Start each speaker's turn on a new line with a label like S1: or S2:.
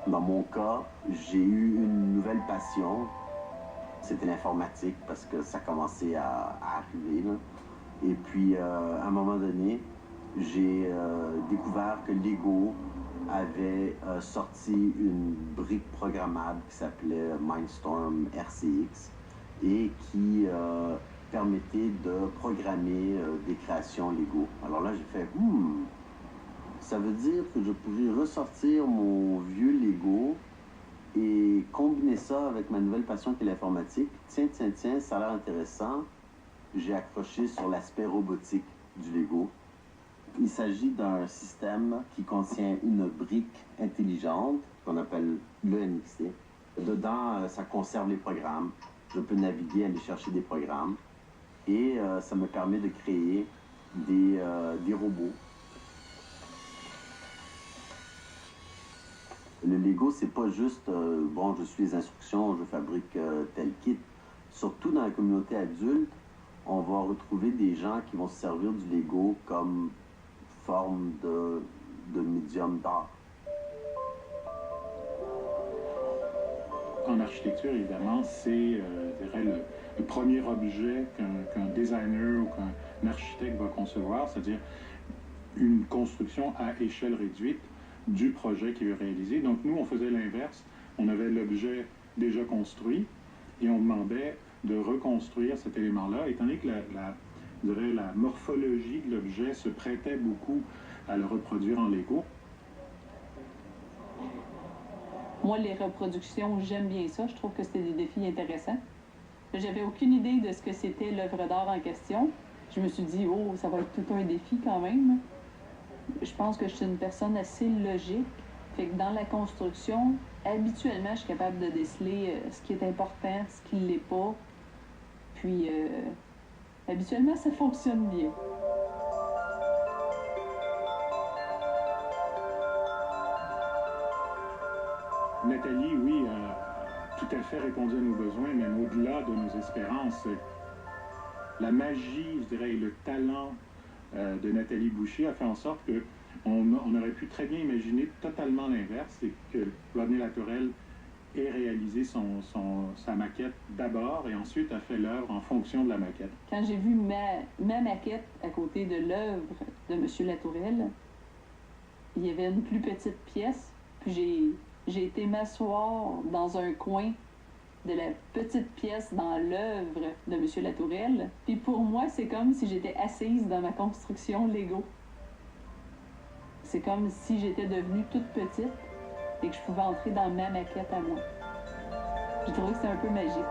S1: Dans mon cas, j'ai eu une nouvelle passion. C'était l'informatique parce que ça commençait à arriver, là. Et puis, à un moment donné, j'ai découvert que Lego avait sorti une brique programmable qui s'appelait Mindstorm RCX et qui permettait de programmer des créations Lego. Alors là, j'ai fait, ça veut dire que je pourrais ressortir mon vieux Lego et combiner ça avec ma nouvelle passion qui est l'informatique. Tiens, ça a l'air intéressant. J'ai accroché sur l'aspect robotique du Lego. Il s'agit d'un système qui contient une brique intelligente qu'on appelle le NXT. Dedans, ça conserve les programmes. Je peux naviguer, aller chercher des programmes. Et ça me permet de créer des robots. Le Lego, c'est pas juste, bon, je suis les instructions, je fabrique tel kit. Surtout dans la communauté adulte, on va retrouver des gens qui vont se servir du Lego comme forme de médium d'art.
S2: En architecture, évidemment, c'est je dirais le premier objet qu'un designer ou qu'un architecte va concevoir, c'est-à-dire une construction à échelle réduite du projet qu'il veut réaliser. Donc nous, on faisait l'inverse. On avait l'objet déjà construit et on demandait de reconstruire cet élément-là, étant donné que je dirais, la morphologie de l'objet se prêtait beaucoup à le reproduire en Lego.
S3: Moi, les reproductions, j'aime bien ça. Je trouve que c'était des défis intéressants. J'avais aucune idée de ce que c'était l'œuvre d'art en question. Je me suis dit, oh, ça va être tout un défi quand même. Je pense que je suis une personne assez logique. Fait que dans la construction, habituellement, je suis capable de déceler ce qui est important, ce qui ne l'est pas. Puis, habituellement, ça fonctionne bien.
S2: Nathalie, oui, a tout à fait répondu à nos besoins, même au-delà de nos espérances. La magie, je dirais, et le talent de Nathalie Boucher a fait en sorte qu'on aurait pu très bien imaginer totalement l'inverse, c'est que Rodney Latourelle ait réalisé sa maquette d'abord et ensuite a fait l'œuvre en fonction de la maquette.
S3: Quand j'ai vu ma maquette à côté de l'œuvre de M. Latourelle, il y avait une plus petite pièce, puis j'ai été m'asseoir dans un coin de la petite pièce dans l'œuvre de M. Latourelle. Puis pour moi, c'est comme si j'étais assise dans ma construction Lego. C'est comme si j'étais devenue toute petite et que je pouvais entrer dans ma maquette à moi. J'ai trouvé que c'était un peu magique.